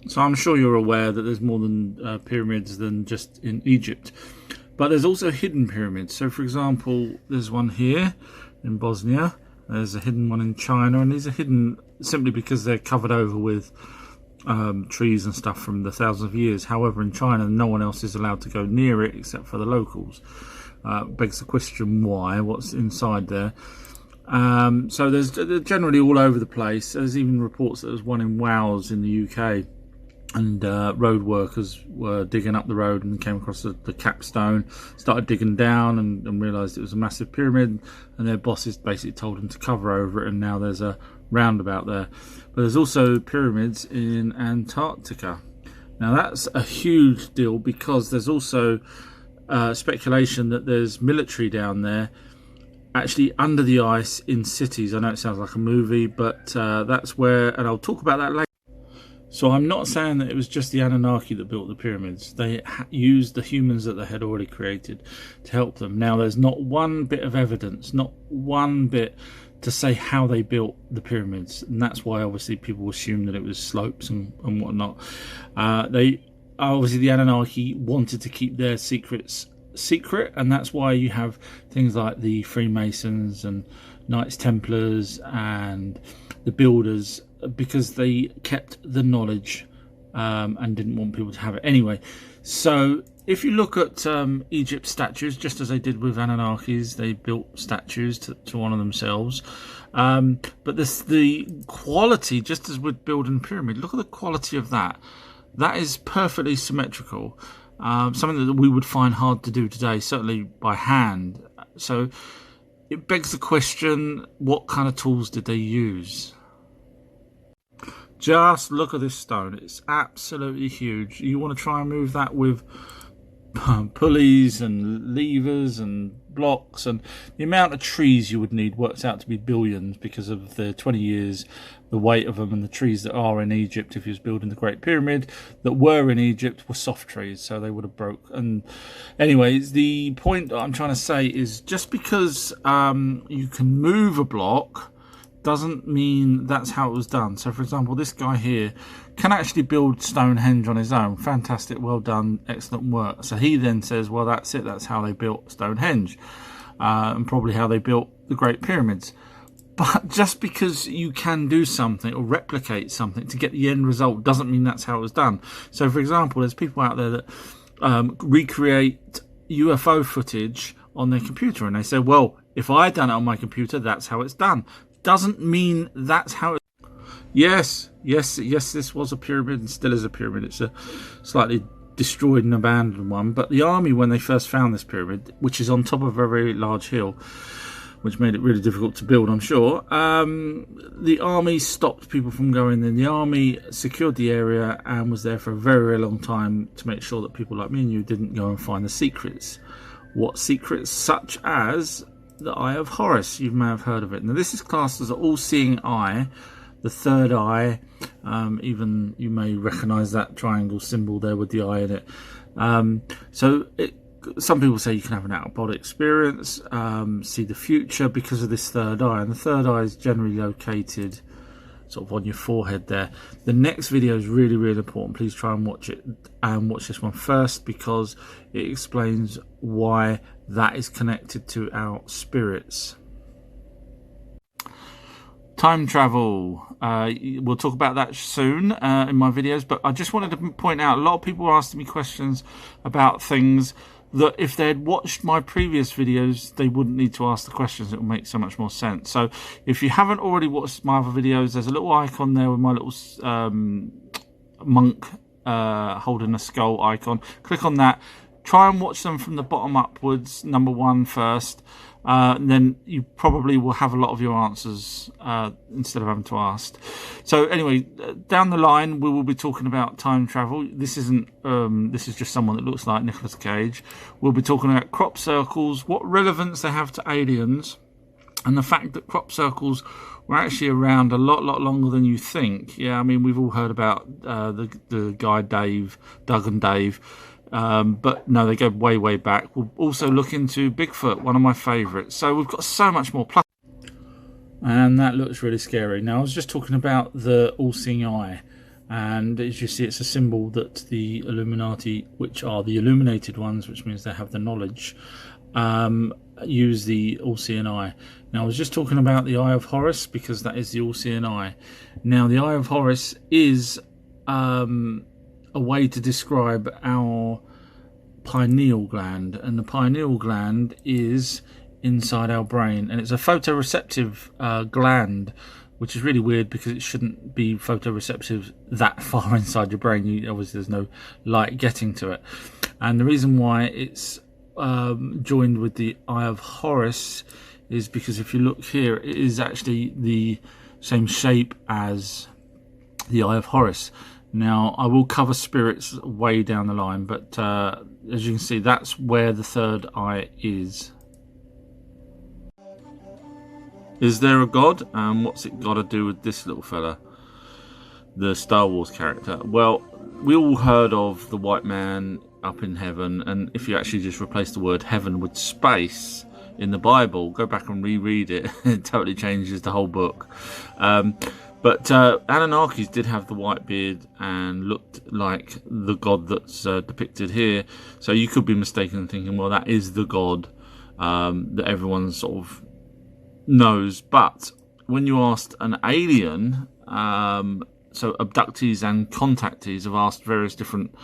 So I'm sure you're aware that there's more than pyramids than just in Egypt. But there's also hidden pyramids. So for example, there's one here in Bosnia. There's a hidden one in China, and these are hidden simply because they're covered over with trees and stuff from the thousands of years. However, in China, no one else is allowed to go near it except for the locals. Begs the question why, what's inside there. So they're generally all over the place. There's even reports that there's one in Wales in the UK, and road workers were digging up the road and came across the capstone, started digging down and realised it was a massive pyramid, and their bosses basically told them to cover over it, and now there's a roundabout there. But there's also pyramids in Antarctica. Now that's a huge deal because there's also speculation that there's military down there actually under the ice in cities. I know it sounds like a movie, but that's where, and I'll talk about that later. So I'm not saying that it was just the Anunnaki that built the pyramids. They used the humans that they had already created to help them. Now there's not one bit of evidence, not one bit to say how they built the pyramids, and that's why obviously people assume that it was slopes and whatnot. They obviously, the Anunnaki wanted to keep their secrets secret, and that's why you have things like the Freemasons and Knights Templars and the Builders, because they kept the knowledge and didn't want people to have it anyway. So if you look at Egypt's statues, just as they did with Anunnakis, they built statues to honour themselves. But the quality, just as with building a pyramid, look at the quality of that. That is perfectly symmetrical. Something that we would find hard to do today, certainly by hand. So it begs the question, what kind of tools did they use? Just look at this stone. It's absolutely huge. You want to try and move that with pulleys and levers and blocks, and the amount of trees you would need works out to be billions because of the 20 years, the weight of them, and the trees that are in Egypt. If you was building the Great Pyramid that were in Egypt were soft trees, so they would have broke. And anyways, the point that I'm trying to say is just because you can move a block doesn't mean that's how it was done. So for example, this guy here can actually build Stonehenge on his own. Fantastic, well done, excellent work. So he then says, well, that's it, that's how they built Stonehenge, and probably how they built the Great Pyramids. But just because you can do something or replicate something to get the end result doesn't mean that's how it was done. So for example, there's people out there that recreate UFO footage on their computer, and they say, well, if I done it on my computer, that's how it's done. Doesn't mean that's how it... Yes, this was a pyramid and still is a pyramid. It's a slightly destroyed and abandoned one. But the army, when they first found this pyramid, which is on top of a very large hill, which made it really difficult to build, I'm sure, the army stopped people from going in. The army secured the area and was there for a very, very long time to make sure that people like me and you didn't go and find the secrets. What secrets? Such as the Eye of Horus. You may have heard of it. Now this is classed as an all-seeing eye, the third eye. Even you may recognize that triangle symbol there with the eye in it. Some people say you can have an out-of-body experience, see the future because of this third eye, and the third eye is generally located sort of on your forehead there. The next video is really, really important. Please try and watch it, and watch this one first, because it explains why that is connected to our spirits. Time travel. We'll talk about that soon in my videos, but I just wanted to point out, a lot of people are asking me questions about things that if they had watched my previous videos, they wouldn't need to ask the questions. It would make so much more sense. So if you haven't already watched my other videos, there's a little icon there with my little monk holding a skull icon. Click on that. Try and watch them from the bottom upwards, number one first. Then you probably will have a lot of your answers instead of having to ask. So anyway, down the line we will be talking about time travel. This isn't this is just someone that looks like Nicolas Cage. We'll be talking about crop circles, what relevance they have to aliens, and the fact that crop circles were actually around a lot longer than you think. Yeah, I mean, we've all heard about the guy Doug and Dave. But no, they go way back. We'll also look into Bigfoot, one of my favourites. So we've got so much more. And that looks really scary. Now, I was just talking about the all-seeing eye. and as you see, it's a symbol that the Illuminati, which are the illuminated ones, which means they have the knowledge, use the all-seeing eye. Now, I was just talking about the Eye of Horus because that is the all-seeing eye. Now, the Eye of Horus is a way to describe our pineal gland, and the pineal gland is inside our brain, and it's a photoreceptive gland, which is really weird because it shouldn't be photoreceptive that far inside your brain. Obviously there's no light getting to it, and the reason why it's joined with the Eye of Horus is because if you look here, it is actually the same shape as the Eye of Horus. Now, I will cover spirits way down the line, but as you can see, that's where the third eye is. Is there a God? And what's it got to do with this little fella, the Star Wars character? Well, we all heard of the white man up in heaven, and if you actually just replace the word heaven with space in the Bible, go back and reread it, it totally changes the whole book. But Anunnakis did have the white beard and looked like the god that's depicted here. So you could be mistaken thinking, well, that is the god that everyone sort of knows. But when you asked an alien, so abductees and contactees have asked various different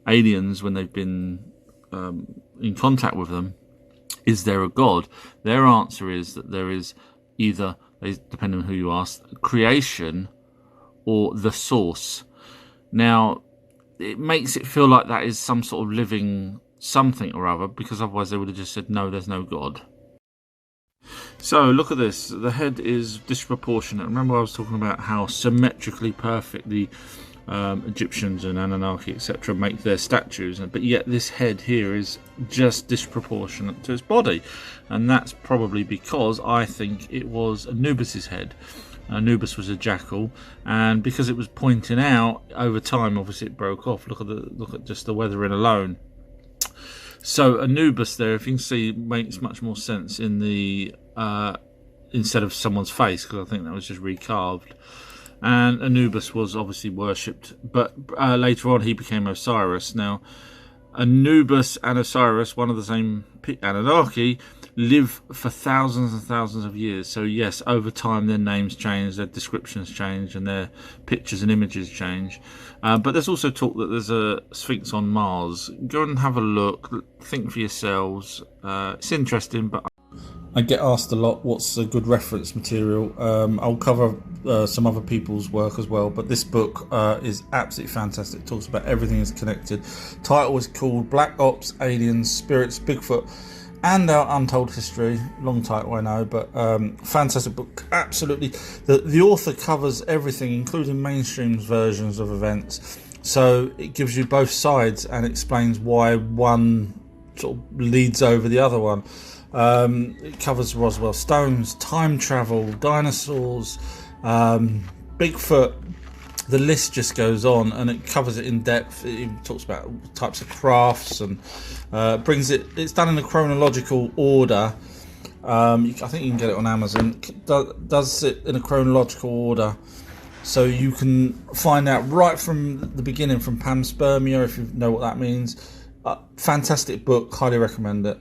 aliens when they've been in contact with them, is there a god? Their answer is that there is either, depending on who you ask, creation or the source. Now, it makes it feel like that is some sort of living something or other, because otherwise they would have just said, no, there's no God. So, look at this. The head is disproportionate. Remember I was talking about how symmetrically perfect the Egyptians and Anunnaki, etc., make their statues, but yet this head here is just disproportionate to its body, and that's probably because I think it was Anubis's head. Anubis was a jackal, and because it was pointing out over time, obviously it broke off. Look at just the weathering alone. So Anubis there, if you can see, makes much more sense in the instead of someone's face, because I think that was just recarved. And Anubis was obviously worshipped, but later on he became Osiris. Now, Anubis and Osiris, one of the same Anunnaki, live for thousands and thousands of years. So yes, over time their names change, their descriptions change, and their pictures and images change. But there's also talk that there's a Sphinx on Mars. Go and have a look, think for yourselves. It's interesting, but I get asked a lot what's a good reference material. I'll cover some other people's work as well, but this book is absolutely fantastic. It talks about everything is connected. Title is called Black Ops, Aliens, Spirits, Bigfoot and Our Untold History. Long title, I know, but fantastic book. Absolutely. The author covers everything, including mainstream versions of events, so it gives you both sides and explains why one sort of leads over the other one. It covers Roswell stones, time travel, dinosaurs, Bigfoot. The list just goes on, and it covers it in depth. It even talks about types of crafts and brings it. It's done in a chronological order. I think you can get it on Amazon. Does it in a chronological order, so you can find out right from the beginning, from panspermia, if you know what that means. Fantastic book, highly recommend it.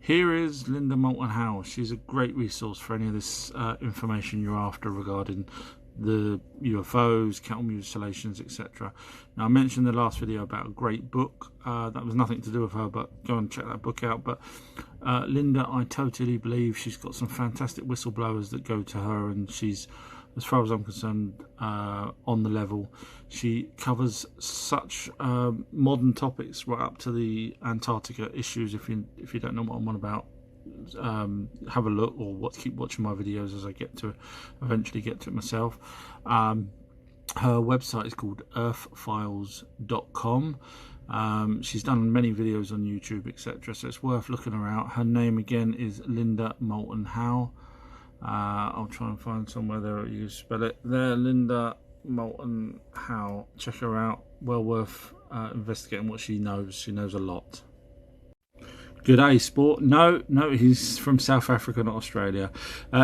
Here is Linda Moulton Howe. She's a great resource for any of this information you're after regarding the UFOs, cattle mutilations, etc. Now, I mentioned in the last video about a great book. That was nothing to do with her, but go and check that book out. But Linda, I totally believe she's got some fantastic whistleblowers that go to her, and she's, as far as I'm concerned, on the level. She covers such modern topics right up to the Antarctica issues. If you don't know what I'm on about, have a look, or keep watching my videos as I eventually get to it myself. Her website is called earthfiles.com. She's done many videos on YouTube, etc., so it's worth looking her out. Her name again is Linda Moulton Howe. I'll try and find somewhere there you spell it there. Linda Moulton Howe. Check her out. Well worth investigating what she knows. She knows a lot. G'day, sport. No, he's from South Africa, not Australia.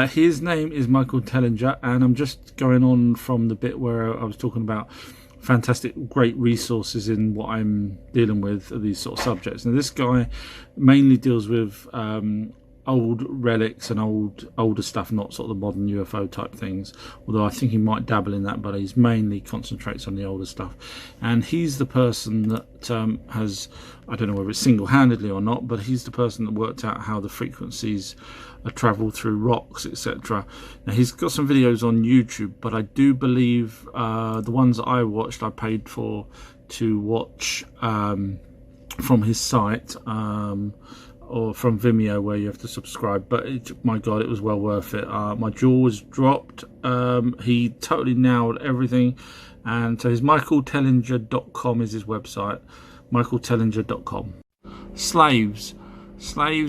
His name is Michael Tellinger, and I'm just going on from the bit where I was talking about fantastic, great resources in what I'm dealing with, these sort of subjects. Now, this guy mainly deals with old relics and older stuff, not sort of the modern UFO type things, although I think he might dabble in that, but he's mainly concentrates on the older stuff. And he's the person that has, I don't know whether it's single-handedly or not, but he's the person that worked out how the frequencies are travelled through rocks, etc. Now, he's got some videos on YouTube, but I do believe the ones that I watched, I paid for to watch from his site, or from Vimeo, where you have to subscribe, but my god, it was well worth it. My jaw was dropped. He totally nailed everything, and so his michaeltellinger.com is his website, michaeltellinger.com. Slaves.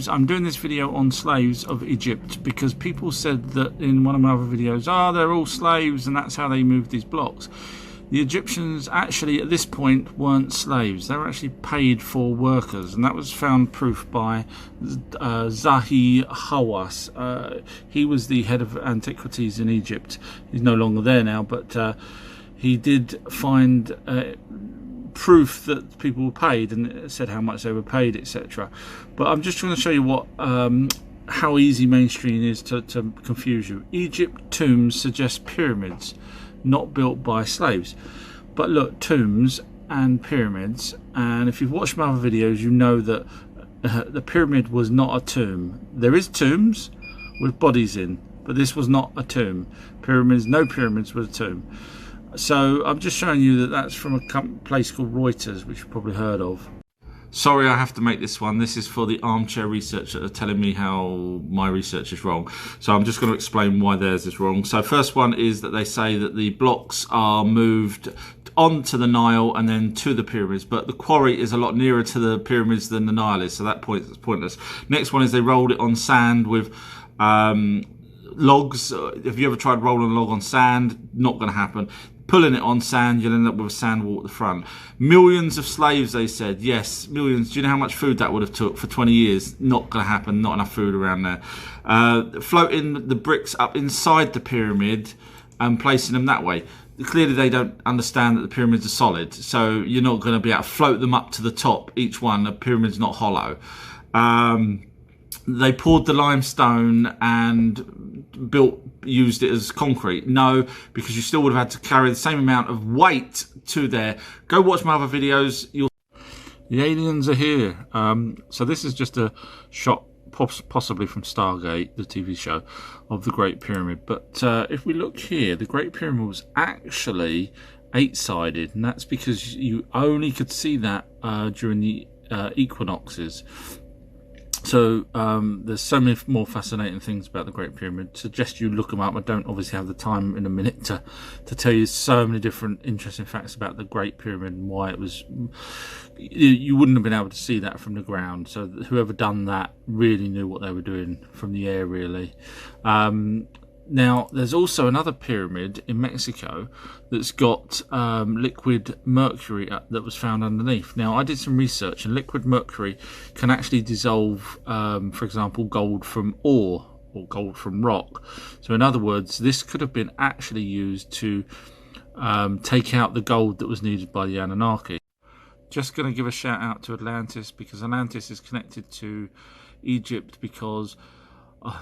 I'm doing this video on slaves of Egypt because people said that in one of my other videos, they're all slaves and that's how they moved these blocks. The Egyptians actually at this point weren't slaves. They were actually paid for workers, and that was found proof by Zahi Hawass. He was the head of antiquities in Egypt. He's no longer there now, but he did find proof that people were paid, and it said how much they were paid, etc. But I'm just trying to show you what how easy mainstream is to confuse you. Egypt tombs suggest pyramids not built by slaves. But look, tombs and pyramids, and if you've watched my other videos, you know that the pyramid was not a tomb. There is tombs with bodies in, but this was not a tomb. No pyramids was a tomb. So I'm just showing you that that's from a place called Reuters, which you've probably heard of. Sorry, I have to make this one. This is for the armchair researcher that are telling me how my research is wrong. So I'm just going to explain why theirs is wrong. So first one is that they say that the blocks are moved onto the Nile and then to the pyramids, but the quarry is a lot nearer to the pyramids than the Nile is, so that point is pointless. Next one is they rolled it on sand with logs. If you ever tried rolling a log on sand, not going to happen. Pulling it on sand, you'll end up with a sand wall at the front. Millions of slaves, they said. Yes, millions. Do you know how much food that would have took for 20 years? Not going to happen. Not enough food around there. Floating the bricks up inside the pyramid and placing them that way. Clearly, they don't understand that the pyramids are solid. So you're not going to be able to float them up to the top. Each one, the pyramid's not hollow. They poured the limestone and used it as concrete. No, because you still would have had to carry the same amount of weight to there. Go watch my other videos. The aliens are here. So this is just a shot, possibly from Stargate, the TV show, of the Great Pyramid. But if we look here, the Great Pyramid was actually 8-sided, and that's because you only could see that during the equinoxes. So there's so many more fascinating things about the Great Pyramid. Suggest you look them up. I don't obviously have the time in a minute to tell you so many different interesting facts about the Great Pyramid and why it was. You wouldn't have been able to see that from the ground. So whoever done that really knew what they were doing from the air, really. Now, there's also another pyramid in Mexico that's got liquid mercury that was found underneath. Now, I did some research, and liquid mercury can actually dissolve, for example, gold from ore or gold from rock. So, in other words, this could have been actually used to take out the gold that was needed by the Anunnaki. Just going to give a shout out to Atlantis, because Atlantis is connected to Egypt because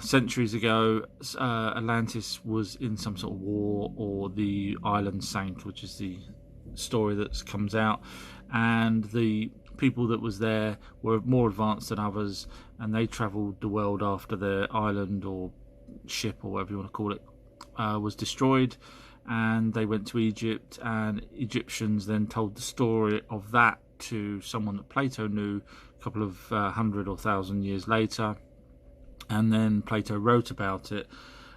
centuries ago, Atlantis was in some sort of war, or the island sank, which is the story that comes out, and the people that was there were more advanced than others, and they travelled the world after their island or ship, or whatever you want to call it, was destroyed, and they went to Egypt, and Egyptians then told the story of that to someone that Plato knew a couple of 100 or 1,000 years later. And then Plato wrote about it.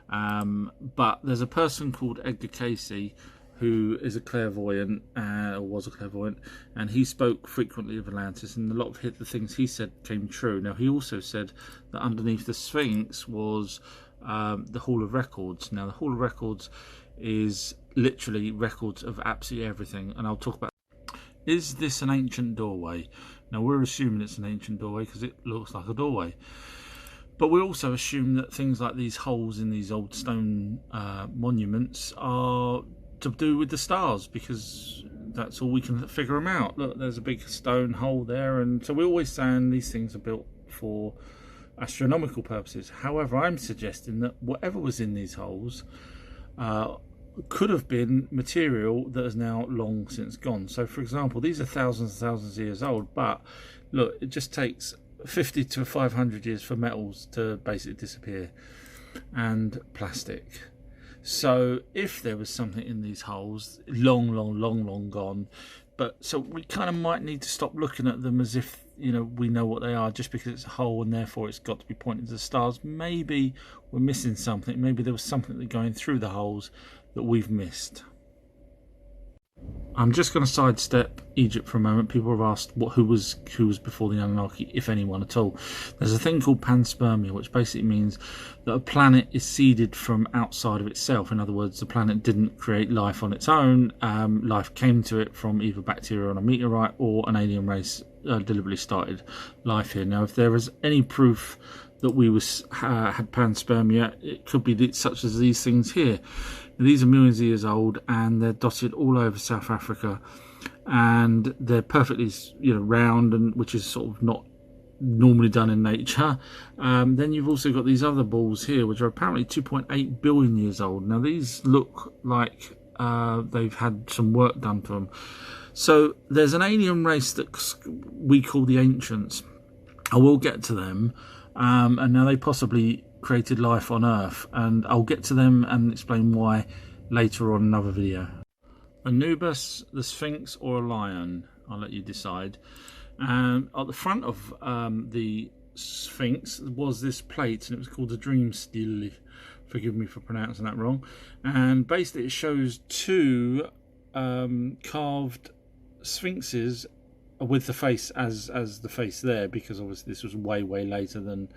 But there's a person called Edgar Cayce who is a clairvoyant, or was a clairvoyant, and he spoke frequently of Atlantis, and a lot of the things he said came true. Now, he also said that underneath the Sphinx was the Hall of Records. Now, the Hall of Records is literally records of absolutely everything, and I'll talk about. Is this an ancient doorway? Now we're assuming it's an ancient doorway because it looks like a doorway. But we also assume that things like these holes in these old stone monuments are to do with the stars, because that's all we can figure them out. Look, there's a big stone hole there, and so we're always saying these things are built for astronomical purposes. However, I'm suggesting that whatever was in these holes could have been material that is now long since gone. So for example, these are thousands and thousands of years old, but look, it just takes 50 to 500 years for metals to basically disappear, and plastic. So if there was something in these holes long gone, but so we kind of might need to stop looking at them as if, you know, we know what they are just because it's a hole and therefore it's got to be pointing to the stars. Maybe we're missing something. Maybe there was something that going through the holes that we've missed. I'm just going to sidestep Egypt for a moment. People have asked who was before the Anunnaki, if anyone at all. There's a thing called panspermia, which basically means that a planet is seeded from outside of itself. In other words, the planet didn't create life on its own. Life came to it from either bacteria on a meteorite or an alien race deliberately started life here. Now, if there is any proof that we had panspermia, it could be such as these things here. These are millions of years old, and they're dotted all over South Africa, and they're perfectly, you know, round, and which is sort of not normally done in nature. Then you've also got these other balls here, which are apparently 2.8 billion years old. Now these look like they've had some work done to them. So there's an alien race that we call the Ancients. I will get to them, and now they possibly created life on Earth, and I'll get to them and explain why later on in another video. Anubis, the Sphinx, or a lion? I'll let you decide. At the front of the Sphinx was this plate, and it was called the Dream Stele. Forgive me for pronouncing that wrong. And basically it shows two carved sphinxes with the face as the face there, because obviously this was way later than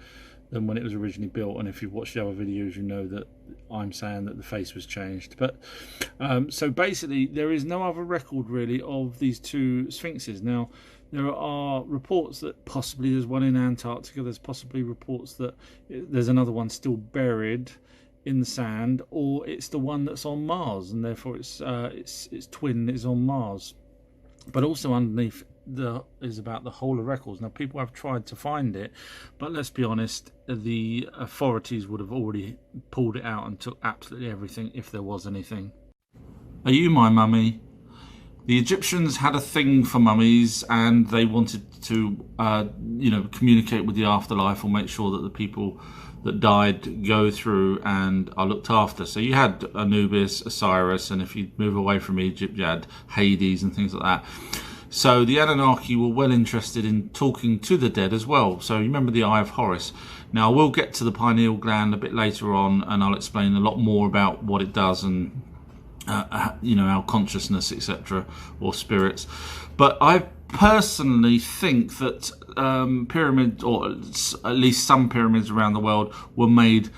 when it was originally built, and if you've watched the other videos you know that I'm saying that the face was changed. But so basically there is no other record really of these two sphinxes. Now there are reports that possibly there's one in Antarctica, there's possibly reports that there's another one still buried in the sand, or it's the one that's on Mars, and therefore its twin is on Mars. But also underneath is about the Hole of Records. Now people have tried to find it, but let's be honest, the authorities would have already pulled it out and took absolutely everything if there was anything. Are you my mummy? The Egyptians had a thing for mummies, and they wanted to communicate with the afterlife, or make sure that the people that died go through and are looked after. So you had Anubis, Osiris, and if you move away from Egypt you had Hades and things like that. So the Anunnaki were well interested in talking to the dead as well. So you remember the Eye of Horus. Now we'll get to the pineal gland a bit later on, and I'll explain a lot more about what it does and our consciousness, etc., or spirits. But I personally think that pyramids, or at least some pyramids around the world, were made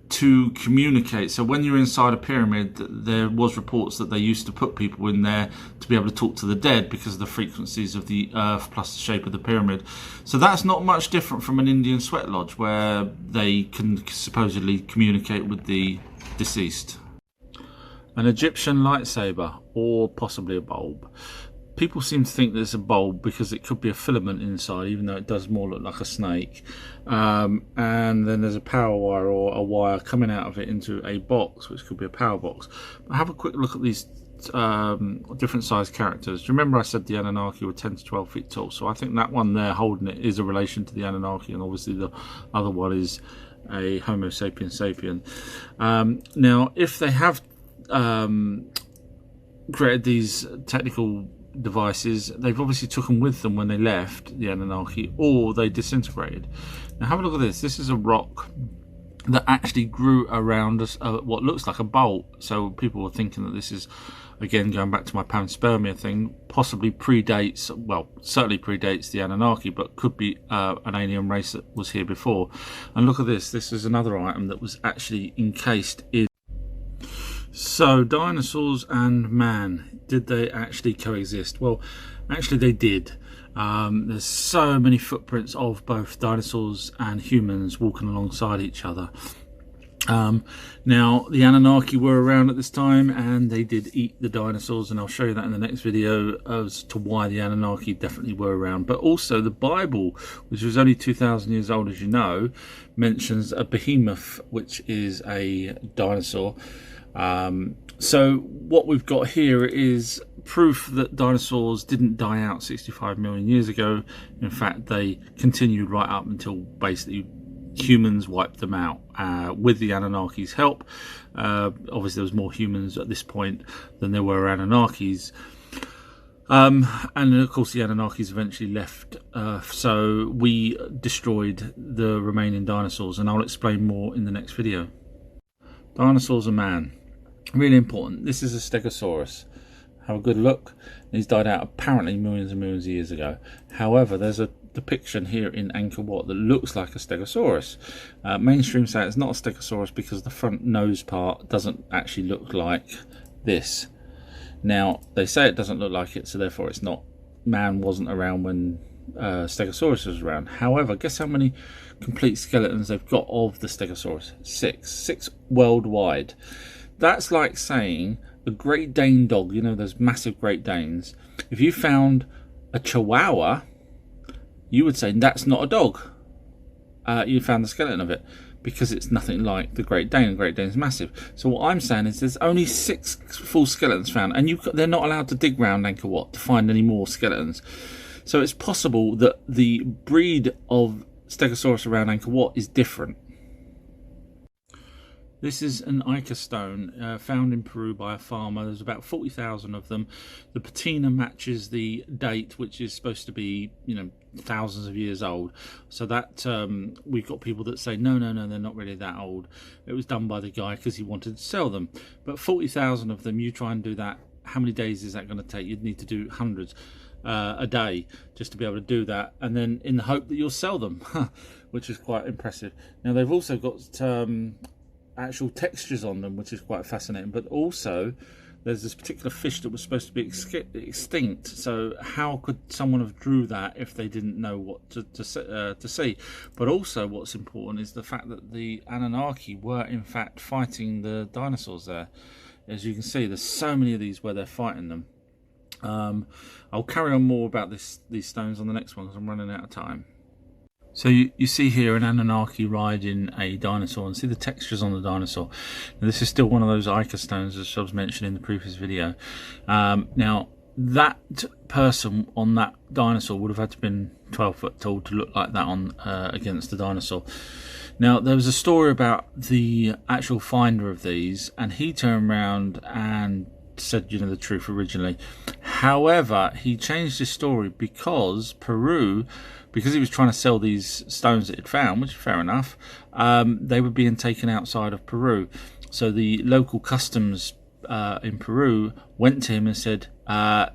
to communicate. So when you're inside a pyramid, there was reports that they used to put people in there to be able to talk to the dead because of the frequencies of the earth plus the shape of the pyramid. So that's not much different from an Indian sweat lodge, where they can supposedly communicate with the deceased. An Egyptian lightsaber, or possibly a bulb. People seem to think that it's a bulb because it could be a filament inside, even though it does more look like a snake. And then there's a power wire, or a wire coming out of it into a box, which could be a power box. But have a quick look at these different sized characters. Do you remember I said the Anunnaki were 10 to 12 feet tall? So I think that one there holding it is a relation to the Anunnaki, and obviously the other one is a Homo sapiens sapien. Now, if they have created these technical devices, they've obviously took them with them when they left the Anunnaki, or they disintegrated. Now have a look at this. This is a rock that actually grew around us, what looks like a bolt. So people were thinking that this is, again going back to my panspermia thing, possibly predates, well certainly predates the Anunnaki, but could be an alien race that was here before. And look at this. This is another item that was actually encased in. So, dinosaurs and man, did they actually coexist? Well, actually they did. There's so many footprints of both dinosaurs and humans walking alongside each other. Now, the Anunnaki were around at this time and they did eat the dinosaurs, and I'll show you that in the next video as to why the Anunnaki definitely were around. But also the Bible, which was only 2,000 years old, as you know, mentions a behemoth, which is a dinosaur. So what we've got here is proof that dinosaurs didn't die out 65 million years ago. In fact, they continued right up until basically humans wiped them out with the Anunnaki's help. Obviously there was more humans at this point than there were Anunnakis. And of course the Anunnakis eventually left, so we destroyed the remaining dinosaurs, and I'll explain more in the next video. Dinosaurs and man. Really important. This is a Stegosaurus. Have a good look. He's died out apparently millions and millions of years ago. However, there's a depiction here in Angkor Wat that looks like a Stegosaurus. Mainstream say it's not a Stegosaurus because the front nose part doesn't actually look like this. Now, they say it doesn't look like it, so therefore it's not. Man wasn't around when Stegosaurus was around. However, guess how many complete skeletons they've got of the Stegosaurus? Six worldwide. That's like saying a Great Dane dog, you know, those massive Great Danes. If you found a Chihuahua, you would say that's not a dog. You found the skeleton of it, because it's nothing like the Great Dane. The Great Dane's massive. So what I'm saying is there's only 6 full skeletons found, and they're not allowed to dig round Angkor Wat to find any more skeletons. So it's possible that the breed of Stegosaurus around Angkor Wat is different. This is an Ica stone found in Peru by a farmer. There's about 40,000 of them. The patina matches the date, which is supposed to be, you know, thousands of years old. So that we've got people that say no, they're not really that old. It was done by the guy because he wanted to sell them. But 40,000 of them, you try and do that. How many days is that going to take? You'd need to do hundreds a day just to be able to do that, and then in the hope that you'll sell them, which is quite impressive. Now they've also got actual textures on them, which is quite fascinating. But also there's this particular fish that was supposed to be extinct, so how could someone have drew that if they didn't know what to see? But also what's important is the fact that the Anunnaki were in fact fighting the dinosaurs there. As you can see, there's so many of these where they're fighting them. I'll carry on more about these stones on the next one because I'm running out of time. So you see here an Anunnaki riding a dinosaur, and see the textures on the dinosaur. Now, this is still one of those Ica stones, as I was mentioned in the previous video. Now, that person on that dinosaur would have had to have been 12 foot tall to look like that on against the dinosaur. Now, there was a story about the actual finder of these, and he turned around and said, you know, the truth originally. However, he changed his story because Peru, because he was trying to sell these stones that he'd found, which is fair enough, they were being taken outside of Peru. So the local customs in Peru went to him and said,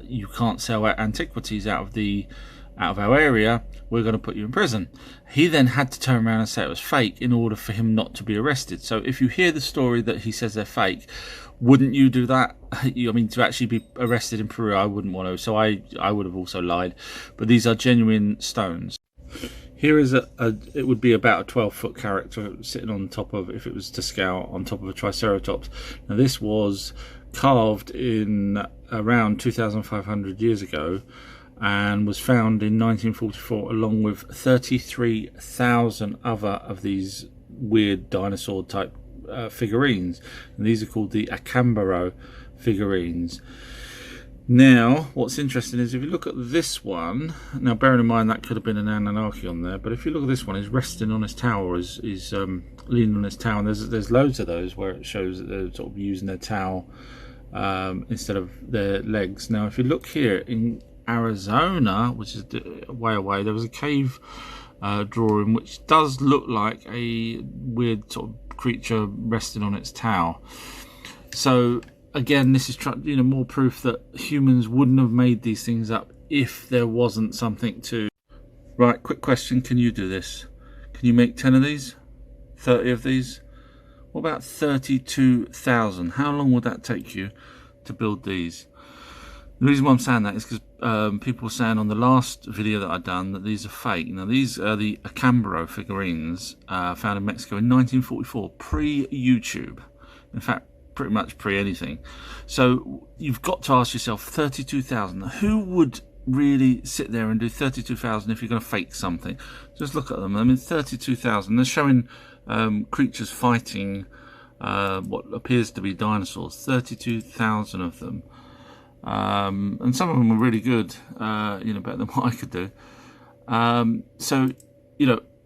you can't sell antiquities out of our area, we're going to put you in prison. He then had to turn around and say it was fake in order for him not to be arrested. So if you hear the story that he says they're fake, wouldn't you do that? I mean, to actually be arrested in Peru, I wouldn't want to. So I would have also lied. But these are genuine stones. Here is it would be about a 12-foot character sitting on top of, if it was to scale, on top of a Triceratops. Now this was carved in around 2,500 years ago, and was found in 1944 along with 33,000 other of these weird dinosaur type figurines, and these are called the Acambaro figurines. Now what's interesting is if you look at this one, now bearing in mind that could have been an Anunnaki on there, but if you look at this one, he's resting on his towel, he's leaning on his towel, and there's loads of those where it shows that they're sort of using their towel instead of their legs. Now if you look here in Arizona, which is way away, there was a cave drawing which does look like a weird sort of creature resting on its towel. So again, this is more proof that humans wouldn't have made these things up if there wasn't something to. Right, quick question, can you do this? Can you make 10 of these? 30 of these? What about 32,000? How long would that take you to build these? The reason why I'm saying that is because people were saying on the last video that I'd done that these are fake. Now, these are the Acambaro figurines found in Mexico in 1944, pre-YouTube. In fact, pretty much pre-anything. So you've got to ask yourself, 32,000. Who would really sit there and do 32,000 if you're going to fake something? Just look at them. I mean, 32,000. They're showing creatures fighting what appears to be dinosaurs. 32,000 of them. And some of them are really good, better than what I could do. So,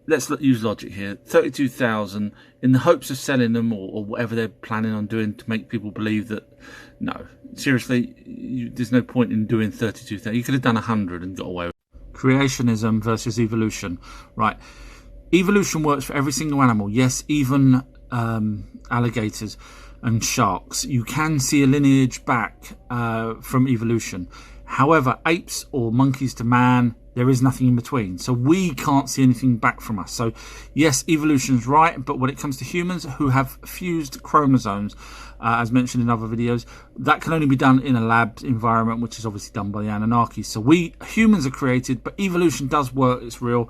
let's use logic here. 32,000 in the hopes of selling them or whatever they're planning on doing to make people believe that, no, seriously, there's no point in doing 32,000. You could have done 100 and got away with it. Creationism versus evolution. Right. Evolution works for every single animal. Yes, even alligators and sharks. You can see a lineage back from evolution. However, apes or monkeys to man, there is nothing in between. So we can't see anything back from us. So yes, evolution's right, but when it comes to humans who have fused chromosomes, as mentioned in other videos, that can only be done in a lab environment, which is obviously done by the Anunnaki. So humans are created, but evolution does work, it's real.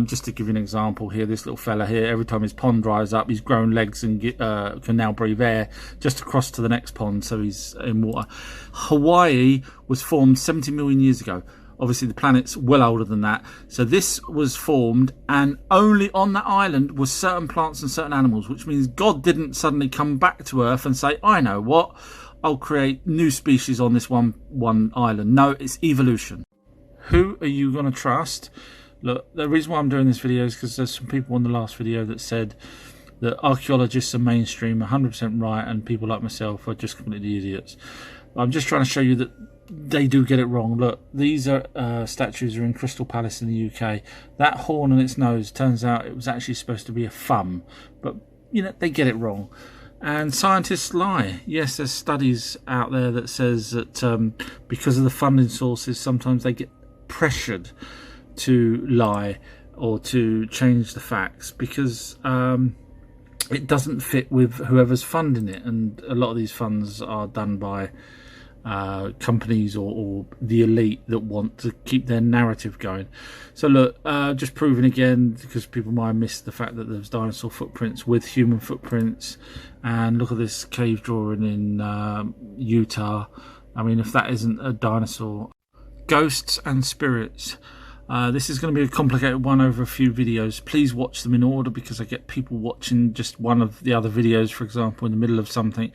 Just to give you an example here, this little fella here, every time his pond dries up, he's grown legs and can now breathe air just across to the next pond, so he's in water. Hawaii was formed 70 million years ago. Obviously, the planet's well older than that. So this was formed, and only on that island was certain plants and certain animals, which means God didn't suddenly come back to Earth and say, I know what, I'll create new species on this one island. No, it's evolution. Who are you going to trust? Look, the reason why I'm doing this video is because there's some people on the last video that said that archaeologists are mainstream, 100% right, and people like myself are just completely idiots. I'm just trying to show you that they do get it wrong. Look, these are statues are in Crystal Palace in the UK. That horn on its nose, turns out it was actually supposed to be a thumb, but they get it wrong. And scientists lie. Yes, there's studies out there that says that because of the funding sources, sometimes they get pressured to lie or to change the facts because it doesn't fit with whoever's funding it, and a lot of these funds are done by companies or the elite that want to keep their narrative going. So look, just proving again, because people might have missed the fact that there's dinosaur footprints with human footprints, and look at this cave drawing in Utah. I mean, if that isn't a dinosaur. Ghosts and spirits. This is going to be a complicated one over a few videos. Please watch them in order, because I get people watching just one of the other videos, for example, in the middle of something,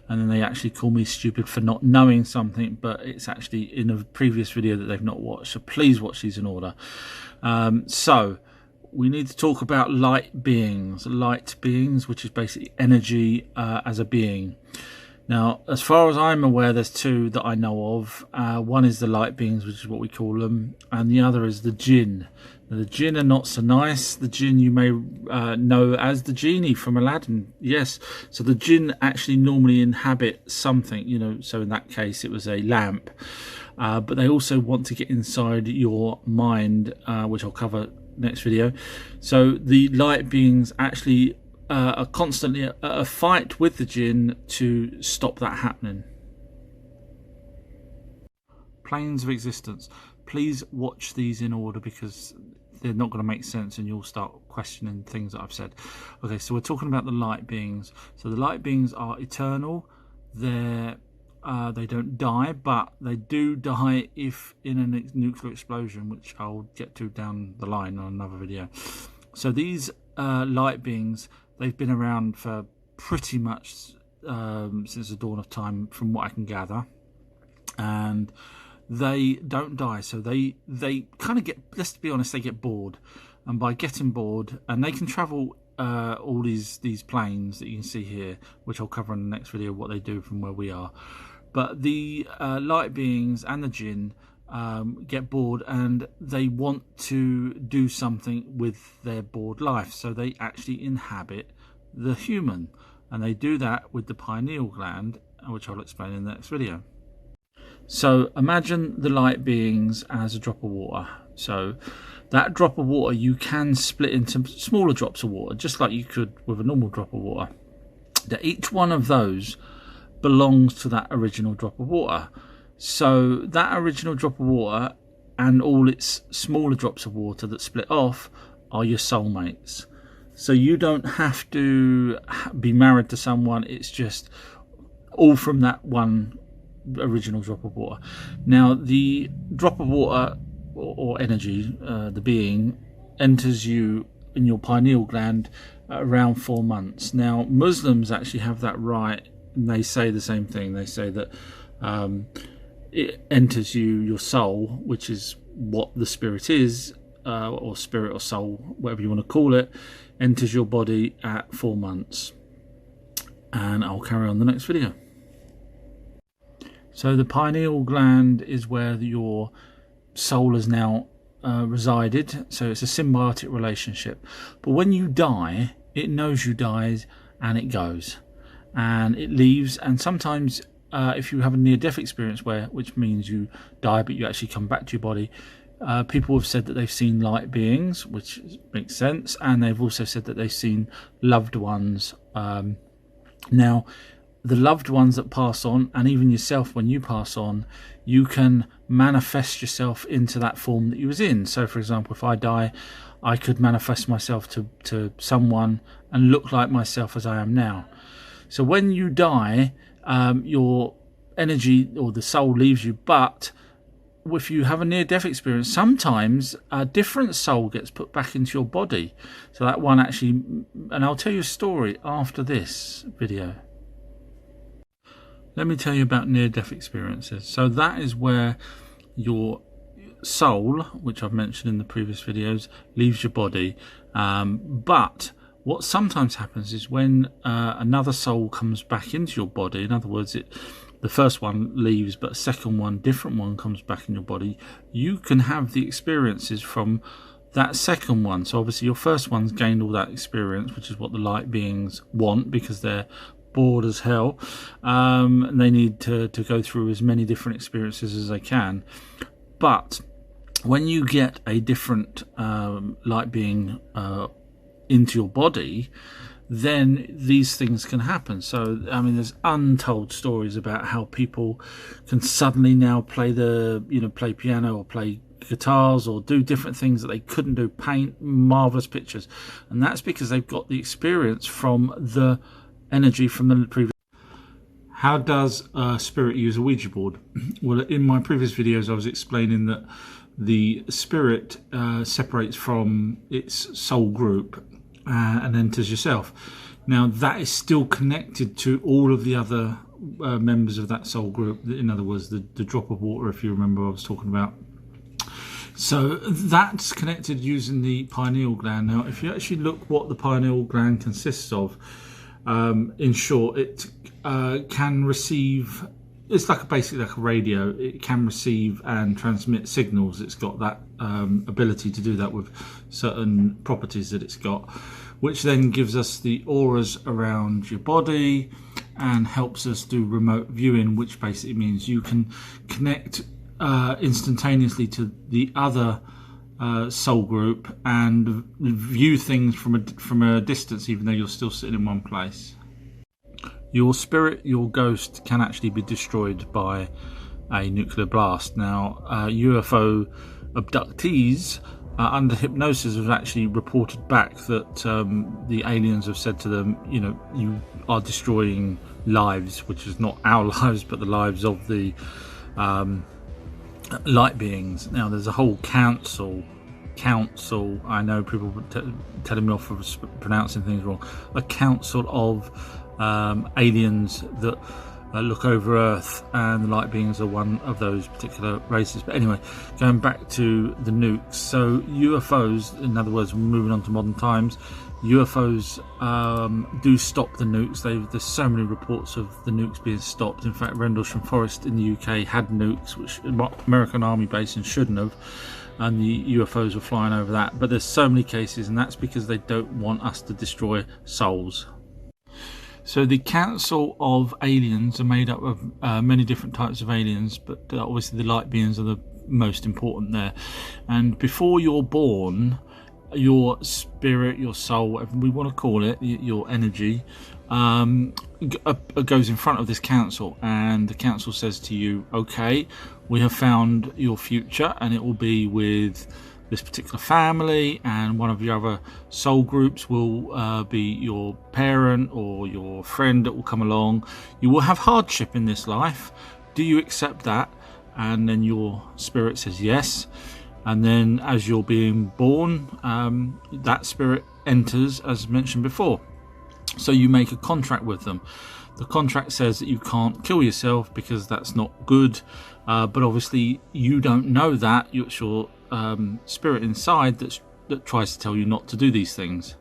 and then they actually call me stupid for not knowing something, but it's actually in a previous video that they've not watched. So please watch these in order. So we need to talk about light beings, which is basically energy as a being. Now, as far as I'm aware, there's two that I know of. One is the light beings, which is what we call them, and the other is the jinn. Now, the jinn are not so nice. The jinn you may know as the genie from Aladdin. Yes, so the jinn actually normally inhabit something, so in that case it was a lamp. But they also want to get inside your mind, which I'll cover next video. So the light beings actually are constantly a fight with the jinn to stop that happening. Planes of existence. Please watch these in order, because they're not going to make sense and you'll start questioning things that I've said. Okay, so we're talking about the light beings. So the light beings are eternal. They don't die, but they do die if in a nuclear explosion, which I'll get to down the line on another video. So these light beings, they've been around for pretty much since the dawn of time, from what I can gather, and they don't die. So they kind of get, let's be honest, they get bored, and by getting bored, and they can travel all these planes that you can see here, which I'll cover in the next video, what they do from where we are. But the light beings and the jinn get bored, and they want to do something with their bored life, so they actually inhabit the human, and they do that with the pineal gland, which I'll explain in the next video. So imagine the light beings as a drop of water. So that drop of water you can split into smaller drops of water, just like you could with a normal drop of water. that each one of those belongs to that original drop of water. So that original drop of water and all its smaller drops of water that split off are your soulmates. So you don't have to be married to someone, it's just all from that one original drop of water. Now the drop of water or energy, the being, enters you in your pineal gland around 4 months. Now Muslims actually have that right, and they say the same thing. They say that it enters your soul, which is what the spirit is, or spirit or soul, whatever you want to call it, enters your body at 4 months. And I'll carry on the next video. So the pineal gland is where your soul has now resided, so it's a symbiotic relationship. But when you die, it knows you died and it goes and it leaves. And sometimes if you have a near-death experience, which means you die but you actually come back to your body, people have said that they've seen light beings, which makes sense, and they've also said that they've seen loved ones. Now the loved ones that pass on, and even yourself when you pass on, you can manifest yourself into that form that you was in. So for example, if I die, I could manifest myself to someone and look like myself as I am now. So when you die, your energy or the soul leaves you, but if you have a near-death experience, sometimes a different soul gets put back into your body. So that one actually, and I'll tell you a story after this video. Let me tell you about near-death experiences. So that is where your soul, which I've mentioned in the previous videos, leaves your body. But what sometimes happens is when another soul comes back into your body, in other words, the first one leaves, but a second one, different one, comes back in your body, you can have the experiences from that second one. So obviously your first one's gained all that experience, which is what the light beings want, because they're bored as hell, and they need to go through as many different experiences as they can. But when you get a different light being into your body, then these things can happen. So I mean, there's untold stories about how people can suddenly now play play piano or play guitars or do different things that they couldn't do, paint marvelous pictures, and that's because they've got the experience from the energy from the previous. How does a spirit use a Ouija board? Well, in my previous videos I was explaining that the spirit separates from its soul group and enters yourself. Now that is still connected to all of the other members of that soul group. In other words, the drop of water, if you remember I was talking about. So that's connected using the pineal gland. Now if you actually look what the pineal gland consists of, in short, it can receive, it's basically like a radio. It can receive and transmit signals. It's got that ability to do that with certain properties that it's got, which then gives us the auras around your body and helps us do remote viewing, which basically means you can connect instantaneously to the other soul group and view things from a distance, even though you're still sitting in one place. Your spirit, your ghost, can actually be destroyed by a nuclear blast. Now UFO abductees under hypnosis have actually reported back that the aliens have said to them, you are destroying lives, which is not our lives but the lives of the light beings. Now there's a whole council, I know people telling me off for pronouncing things wrong, a council of aliens that look over Earth, and the light beings are one of those particular races. But anyway, going back to the nukes, so UFOs, in other words, moving on to modern times, UFOs do stop the nukes. There's so many reports of the nukes being stopped. In fact, Rendlesham Forest in the UK had nukes, which American Army bases shouldn't have, and the UFOs were flying over that. But there's so many cases, and that's because they don't want us to destroy souls. So the council of aliens are made up of many different types of aliens, but obviously the light beings are the most important there. And before you're born, your spirit, your soul, whatever we want to call it, your energy, goes in front of this council, and the council says to you, okay, we have found your future, and it will be with this particular family, and one of your other soul groups will be your parent or your friend that will come along. You will have hardship in this life. Do you accept that? And then your spirit says yes. And then as you're being born, that spirit enters, as mentioned before. So you make a contract with them. The contract says that you can't kill yourself because that's not good. But obviously you don't know that. It's your spirit inside that tries to tell you not to do these things.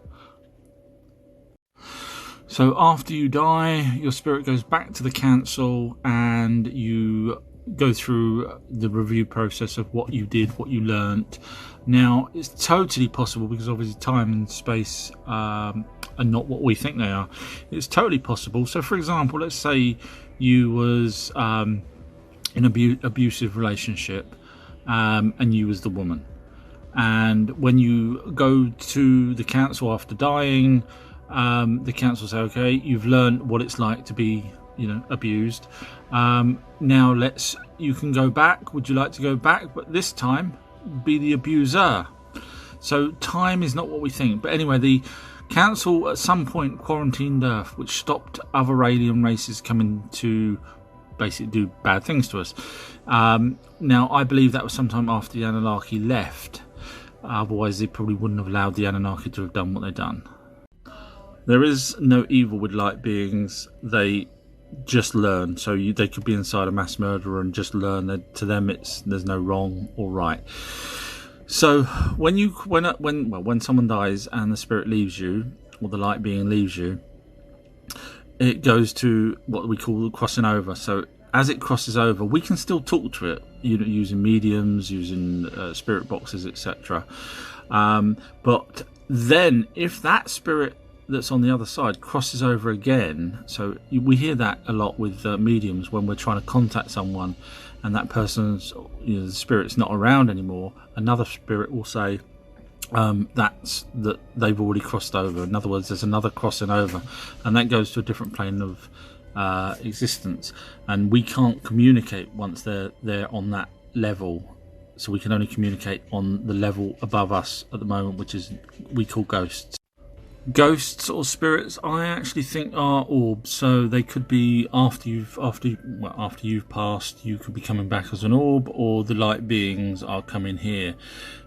So after you die, your spirit goes back to the council, and you go through the review process of what you did, what you learnt. Now, it's totally possible, because obviously time and space are not what we think they are. It's totally possible. So for example, let's say you was in an abusive relationship, and you was the woman, and when you go to the council after dying, the council say, okay, you've learned what it's like to be abused. Now you can go back. Would you like to go back? But this time be the abuser. So time is not what we think. But anyway, the council at some point quarantined Earth, which stopped other alien races coming to basically do bad things to us. Now I believe that was sometime after the Anunnaki left. Otherwise they probably wouldn't have allowed the Anunnaki to have done what they've done. There is no evil with light beings. They just learn. So they could be inside a mass murderer and just learn that to them there's no wrong or right. So when someone dies and the spirit leaves you, or the light being leaves you, it goes to what we call crossing over. So as it crosses over, we can still talk to it, using mediums, using spirit boxes, etc. But then if that spirit that's on the other side crosses over again, so we hear that a lot with mediums when we're trying to contact someone and that person's the spirit's not around anymore, another spirit will say that they've already crossed over. In other words, there's another crossing over, and that goes to a different plane of existence, and we can't communicate once they're on that level. So we can only communicate on the level above us at the moment, which is we call ghosts. Ghosts or spirits, I actually think, are orbs. So they could be after you've passed, you could be coming back as an orb, or the light beings are coming here.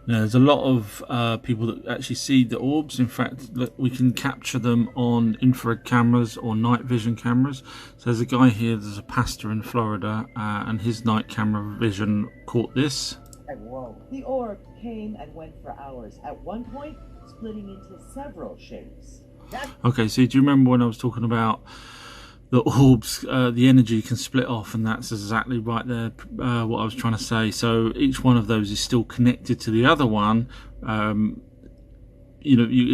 Now, there's a lot of people that actually see the orbs. In fact, we can capture them on infrared cameras or night vision cameras. So there's a guy here, there's a pastor in Florida, and his night camera vision caught this. Whoa. The orb came and went for hours. At one point, splitting into several shapes. Okay, so do you remember when I was talking about the orbs, the energy can split off, and that's exactly right there what I was trying to say. So each one of those is still connected to the other one, in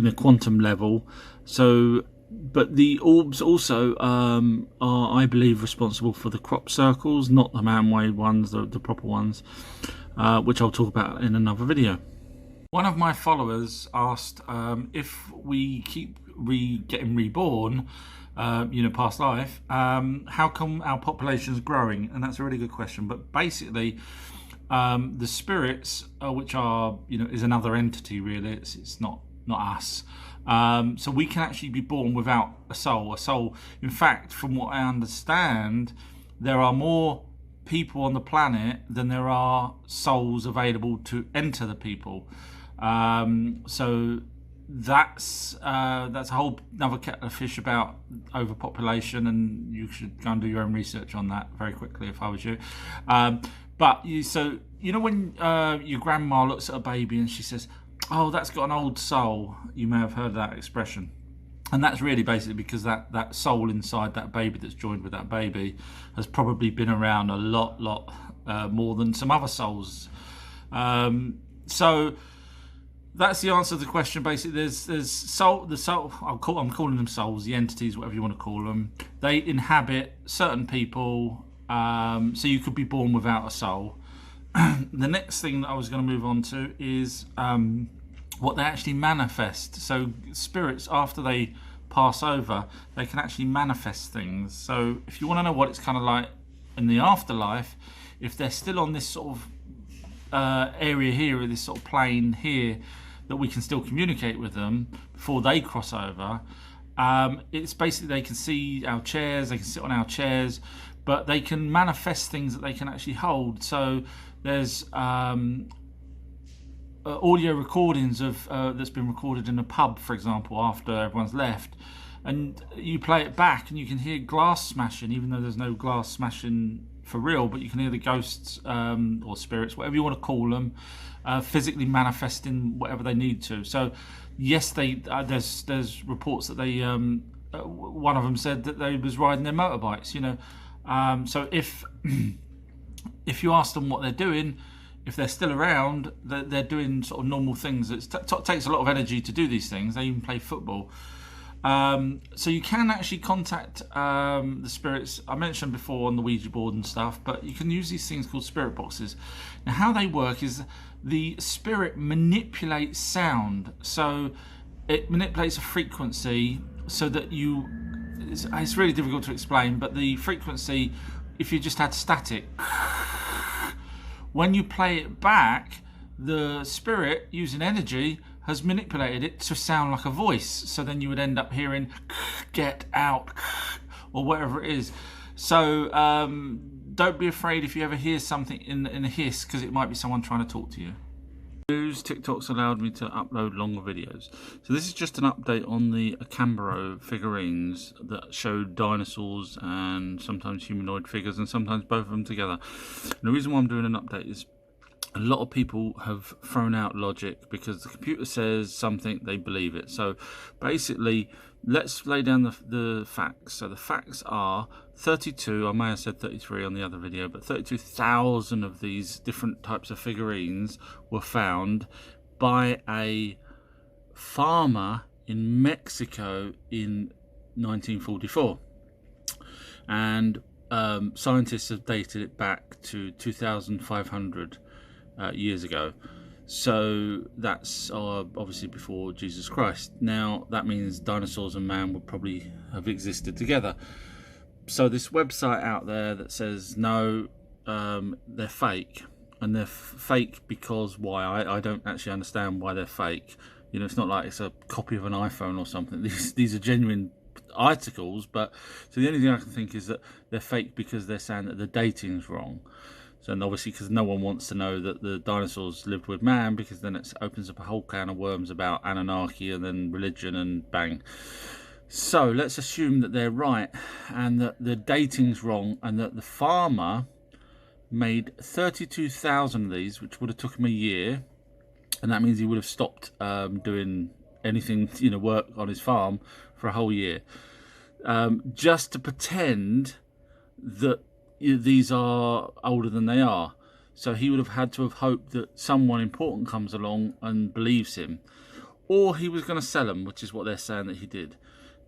a quantum level. So, but the orbs also are, I believe, responsible for the crop circles, not the man-made ones, the proper ones, which I'll talk about in another video. One of my followers asked if we keep getting reborn, past life, how come our population is growing? And that's a really good question. But basically, the spirits, which are, is another entity really. It's not us. So we can actually be born without a soul. A soul. In fact, from what I understand, there are more people on the planet than there are souls available to enter the people. So that's a whole another kettle of fish about overpopulation, and you should go and do your own research on that very quickly if I was you. But when your grandma looks at a baby and she says, "Oh, that's got an old soul," you may have heard that expression. And that's really basically because that soul inside that baby that's joined with that baby has probably been around a lot more than some other souls. So that's the answer to the question. Basically, there's soul. The soul. I'm calling them souls, the entities, whatever you want to call them. They inhabit certain people. So you could be born without a soul. The next thing that I was going to move on to is what they actually manifest. So spirits, after they pass over, they can actually manifest things. So if you want to know what it's kind of like in the afterlife, if they're still on this sort of area here, or this sort of plane here, that we can still communicate with them before they cross over, it's basically they can see our chairs, they can sit on our chairs, but they can manifest things that they can actually hold. So there's audio recordings of that's been recorded in a pub, for example, after everyone's left, and you play it back and you can hear glass smashing, even though there's no glass smashing for real, but you can hear the ghosts or spirits, whatever you want to call them, physically manifesting whatever they need to. So yes, they there's reports that they one of them said that they was riding their motorbikes, you know. So if you ask them what they're doing, if they're still around, they're doing sort of normal things. It takes a lot of energy to do these things. They even play football. So you can actually contact the spirits. I mentioned before on the Ouija board and stuff, but you can use these things called spirit boxes. Now, how they work is the spirit manipulates sound. So it manipulates a frequency so that it's really difficult to explain, but the frequency, if you just had static, when you play it back, the spirit, using energy, has manipulated it to sound like a voice. So then you would end up hearing "get out" or whatever it is. So don't be afraid if you ever hear something in a hiss, because it might be someone trying to talk to you. TikTok's allowed me to upload longer videos. So this is just an update on the Akambaro figurines that show dinosaurs and sometimes humanoid figures, and sometimes both of them together. And the reason why I'm doing an update is a lot of people have thrown out logic because the computer says something, they believe it. So basically, let's lay down the facts. So the facts are 32, I may have said 33 on the other video, but 32,000 of these different types of figurines were found by a farmer in Mexico in 1944. And scientists have dated it back to 2,500 years ago. So that's obviously before Jesus Christ. Now that means dinosaurs and man would probably have existed together. So this website out there that says no, they're fake, and they're fake because why? I don't actually understand why they're fake. You know, it's not like it's a copy of an iPhone or something. These are genuine articles, but so the only thing I can think is that they're fake because they're saying that the dating's wrong. So, and obviously because no one wants to know that the dinosaurs lived with man, because then it opens up a whole can of worms about Anunnaki and then religion and bang. So let's assume that they're right and that the dating's wrong, and that the farmer made 32,000 of these, which would have took him a year, and that means he would have stopped doing anything, you know, work on his farm for a whole year, just to pretend that these are older than they are. So he would have had to have hoped that someone important comes along and believes him, or he was going to sell them, which is what they're saying that he did.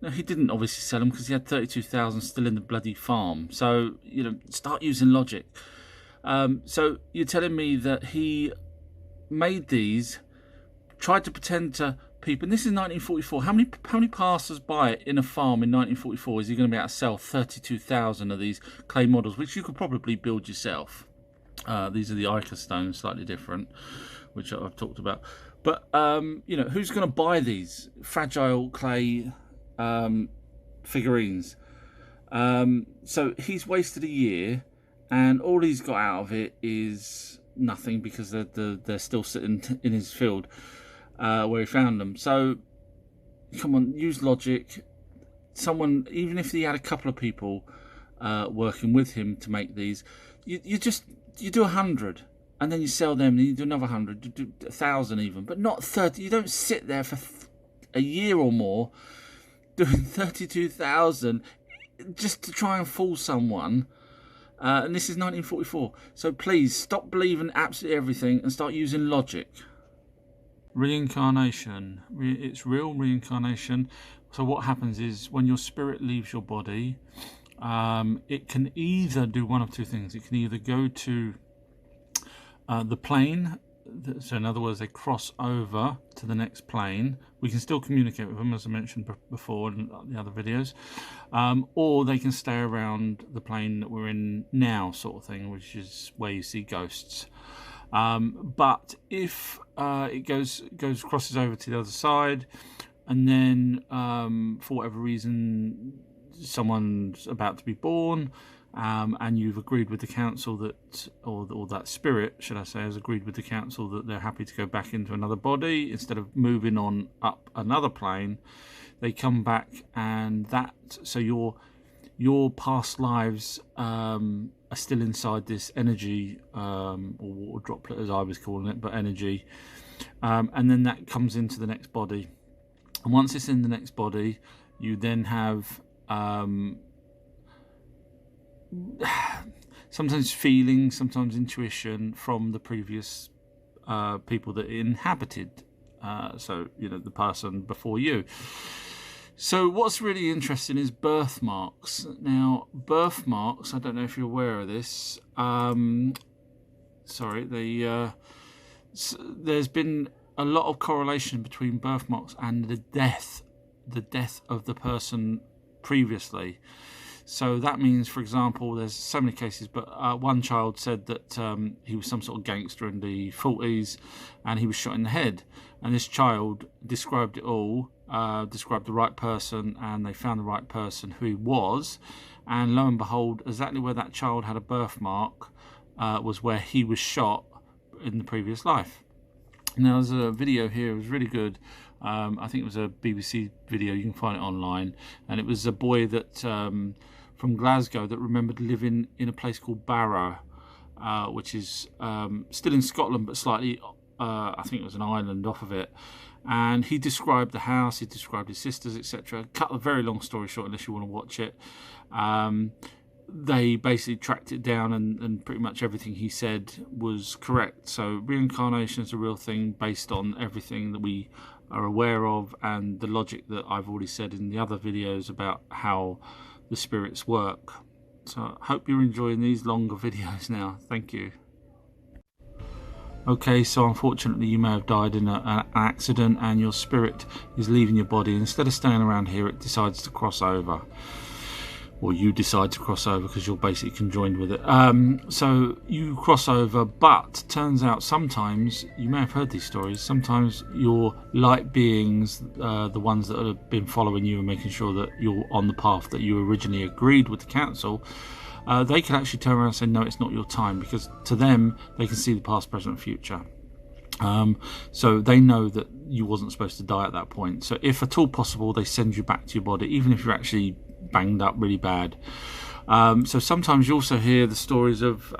No, he didn't obviously sell them because he had 32,000 still in the bloody farm. So, you know, start using logic. So you're telling me that he made these, tried to pretend to people, and this is 1944. How many passers-by in a farm in 1944 is he going to be able to sell 32,000 of these clay models, which you could probably build yourself? These are the Ica stones, slightly different, which I've talked about. But you know, who's going to buy these fragile clay figurines? So he's wasted a year, and all he's got out of it is nothing, because they're still sitting in his field where he found them. So come on, use logic. Someone, even if he had a couple of people working with him to make these, you do 100 and then you sell them, and you do another 100, you do 1,000 even, but not 30. You don't sit there for a year or more doing 32,000 just to try and fool someone. And this is 1944. So please stop believing absolutely everything and start using logic. Reincarnation. It's real reincarnation. So what happens is when your spirit leaves your body, it can either do one of two things. It can either go to the plane so in other words, they cross over to the next plane. We can still communicate with them, as I mentioned before in the other videos, or they can stay around the plane that we're in now, sort of thing, which is where you see ghosts. But if it crosses over to the other side, and then for whatever reason someone's about to be born, and you've agreed with the council that, or that spirit, should I say, has agreed with the council that they're happy to go back into another body instead of moving on up another plane, they come back, and so your past lives are still inside this energy, or water droplet as I was calling it, but energy, and then that comes into the next body. And once it's in the next body, you then have sometimes feeling, sometimes intuition from the previous people that inhabited, so the person before you. So what's really interesting is birthmarks. Now, birthmarks, I don't know if you're aware of this, there's been a lot of correlation between birthmarks and the death of the person previously. So that means, for example, there's so many cases, but one child said that he was some sort of gangster in the 40s and he was shot in the head. And this child described it all, described the right person, and they found the right person who he was. And lo and behold, exactly where that child had a birthmark was where he was shot in the previous life. Now, there's a video here, it was really good. I think it was a BBC video, you can find it online. And it was a boy that from Glasgow that remembered living in a place called Barrow, which is still in Scotland, but slightly, I think it was an island off of it. And he described the house, he described his sisters, etc. Cut a very long story short, unless you want to watch it. They basically tracked it down, and pretty much everything he said was correct. So reincarnation is a real thing based on everything that we are aware of, and the logic that I've already said in the other videos about how the spirits work. So I hope you're enjoying these longer videos now. Thank you. Okay, so unfortunately you may have died in an accident and your spirit is leaving your body. Instead of staying around here, it decides to cross over. Or you decide to cross over because you're basically conjoined with it. So you cross over, but turns out sometimes, you may have heard these stories, sometimes your light beings, the ones that have been following you and making sure that you're on the path that you originally agreed with the council, they can actually turn around and say, no, it's not your time, because to them, they can see the past, present, and future. So they know that you wasn't supposed to die at that point. So if at all possible, they send you back to your body, even if you're actually banged up really bad. So sometimes you also hear the stories of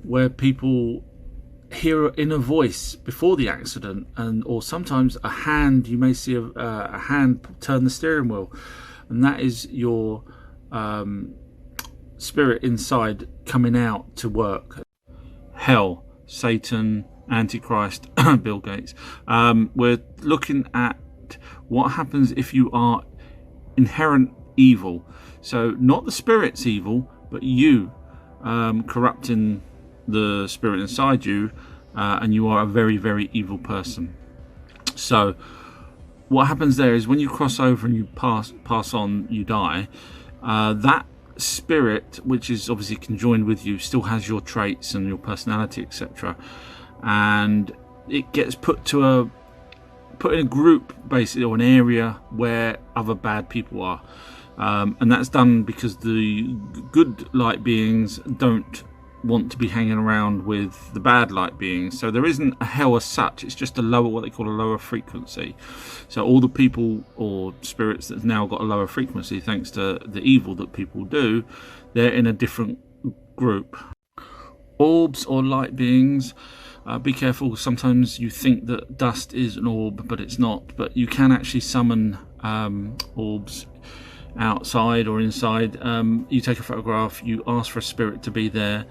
where people hear an inner voice before the accident, or sometimes a hand, you may see a hand turn the steering wheel, and that is your spirit inside coming out to work. Hell, Satan, Antichrist, Bill Gates. We're looking at what happens if you are inherent evil. So not the spirit's evil, but you corrupting the spirit inside you, and you are a very, very evil person. So what happens there is when you cross over and you pass on, you die, that spirit, which is obviously conjoined with you, still has your traits and your personality, etc., and it gets put in a group, basically, or an area where other bad people are, and that's done because the good light beings don't want to be hanging around with the bad light beings. So there isn't a hell as such, it's just a lower, what they call a lower frequency. So all the people or spirits that's now got a lower frequency thanks to the evil that people do, they're in a different group. Orbs or light beings, be careful, sometimes you think that dust is an orb, but it's not. But you can actually summon orbs outside or inside. You take a photograph, you ask for a spirit to be there,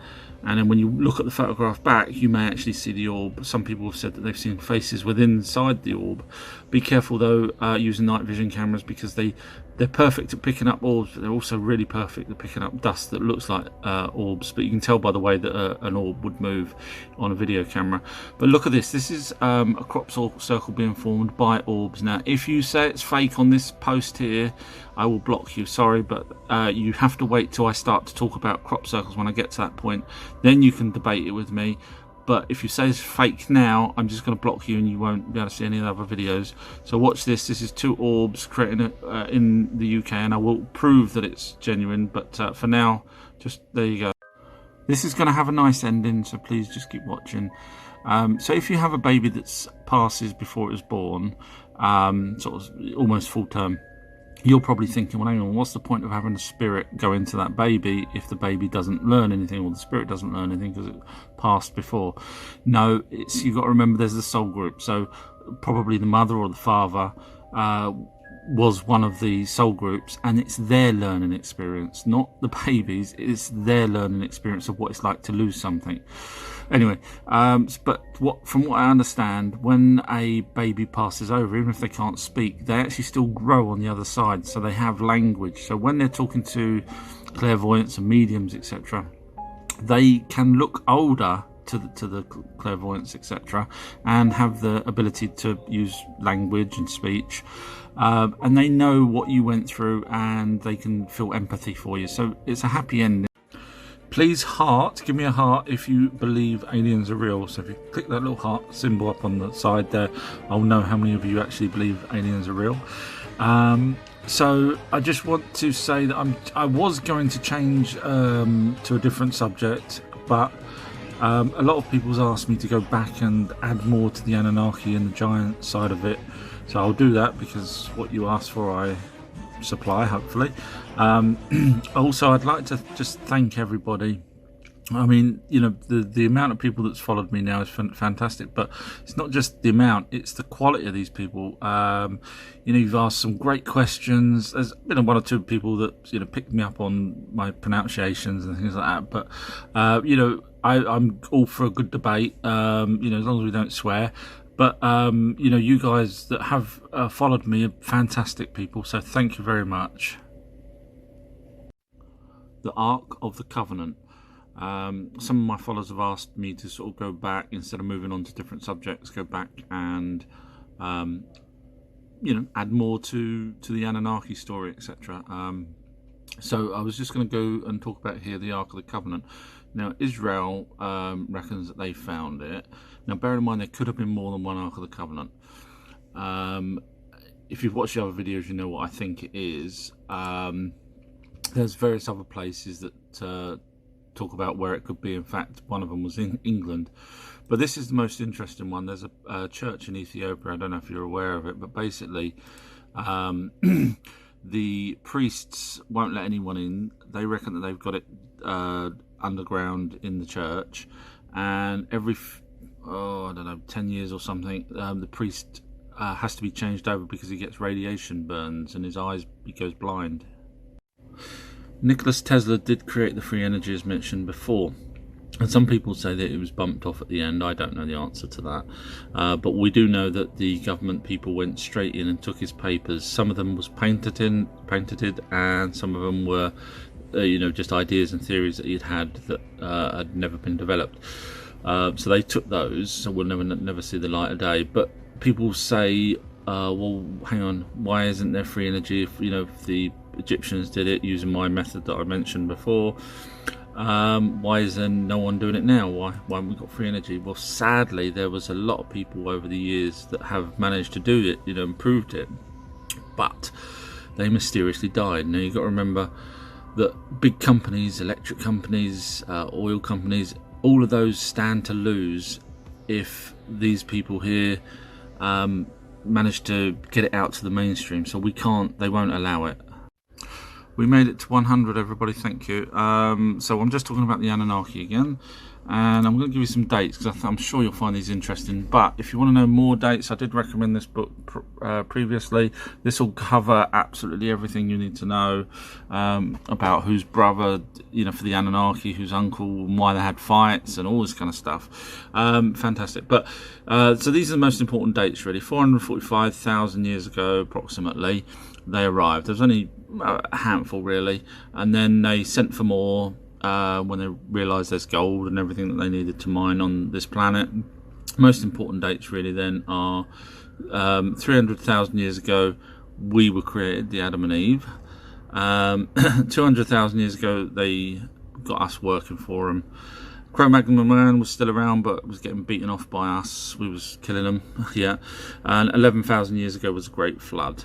and then when you look at the photograph back, you may actually see the orb. Some people have said that they've seen faces inside the orb. Be careful though, using night vision cameras, because they they're perfect at picking up orbs, but they're also really perfect at picking up dust that looks like orbs, but you can tell by the way that an orb would move on a video camera. But look at this. This is a crop circle being formed by orbs. Now, if you say it's fake on this post here, I will block you. Sorry, but you have to wait till I start to talk about crop circles. When I get to that point, then you can debate it with me. But if you say it's fake now, I'm just going to block you and you won't be able to see any other videos. So watch this. This is two orbs creating in the UK, and I will prove that it's genuine. But for now, just there you go. This is going to have a nice ending, so please just keep watching. So if you have a baby that passes before it was born, sort of almost full term, you're probably thinking, well, hang on, what's the point of having a spirit go into that baby if the baby doesn't learn anything, or the spirit doesn't learn anything because it passed before? No, you've got to remember there's the soul group. So probably the mother or the father was one of the soul groups, and it's their learning experience, not the baby's. It's their learning experience of what it's like to lose something. Anyway, but from what I understand, when a baby passes over, even if they can't speak, they actually still grow on the other side, so they have language. So when they're talking to clairvoyants and mediums, etc., they can look older to the clairvoyants, etc., and have the ability to use language and speech, and they know what you went through, and they can feel empathy for you. So it's a happy ending. Please give me a heart if you believe aliens are real. So if you click that little heart symbol up on the side there, I'll know how many of you actually believe aliens are real. So I just want to say that I was going to change to a different subject, but a lot of people's asked me to go back and add more to the Anunnaki and the giant side of it. So I'll do that, because what you asked for I supply, hopefully. Also, I'd like to just thank everybody. I mean, you know, the amount of people that's followed me now is fantastic, but it's not just the amount, it's the quality of these people. You know, you've asked some great questions. There's been one or two people that, you know, picked me up on my pronunciations and things like that, but you know, I'm all for a good debate, you know, as long as we don't swear. But you know, you guys that have followed me are fantastic people, so thank you very much. The Ark of the Covenant. Some of my followers have asked me to sort of go back, instead of moving on to different subjects, go back and you know, add more to the Anunnaki story, etc. So I was just going to go and talk about here the Ark of the Covenant. Now, Israel reckons that they found it. Now, bear in mind, there could have been more than one Ark of the Covenant. If you've watched the other videos, you know what I think it is. There's various other places that talk about where it could be. In fact, one of them was in England. But this is the most interesting one. There's a church in Ethiopia. I don't know if you're aware of it, but basically the priests won't let anyone in. They reckon that they've got it underground in the church, and every I don't know, 10 years or something, the priest has to be changed over because he gets radiation burns and his eyes, he goes blind. Nikola Tesla did create the free energy as mentioned before, and some people say that it was bumped off at the end. I don't know the answer to that, but we do know that the government people went straight in and took his papers. Some of them was patented, and some of them were you know, just ideas and theories that he'd had that had never been developed. So they took those, so we'll never see the light of day. But people say, well, hang on, why isn't there free energy if, you know, if the Egyptians did it using my method that I mentioned before? Why isn't no one doing it now? Why haven't we got free energy? Well, sadly, there was a lot of people over the years that have managed to do it, you know, and proved it, but they mysteriously died. Now, you've got to remember that big companies, electric companies, oil companies, all of those stand to lose if these people here manage to get it out to the mainstream. So they won't allow it. We made it to 100, everybody, thank you. So I'm just talking about the Anunnaki again. and I'm going to give you some dates because I'm sure you'll find these interesting. But if you want to know more dates, I did recommend this book previously. This will cover absolutely everything you need to know about whose brother, for the Anunnaki, whose uncle, and why they had fights and all this kind of stuff. Fantastic. But so these are the most important dates, really. 445,000 years ago, approximately, they arrived. There was only a handful, really, and then they sent for more. When they realised there's gold and everything that they needed to mine on this planet. Most important dates really then are 300,000 years ago we were created, the Adam and Eve. 200,000 years ago they got us working for them. Cro-Magnon man was still around but was getting beaten off by us. We was killing them. Yeah. And 11,000 years ago was a great flood.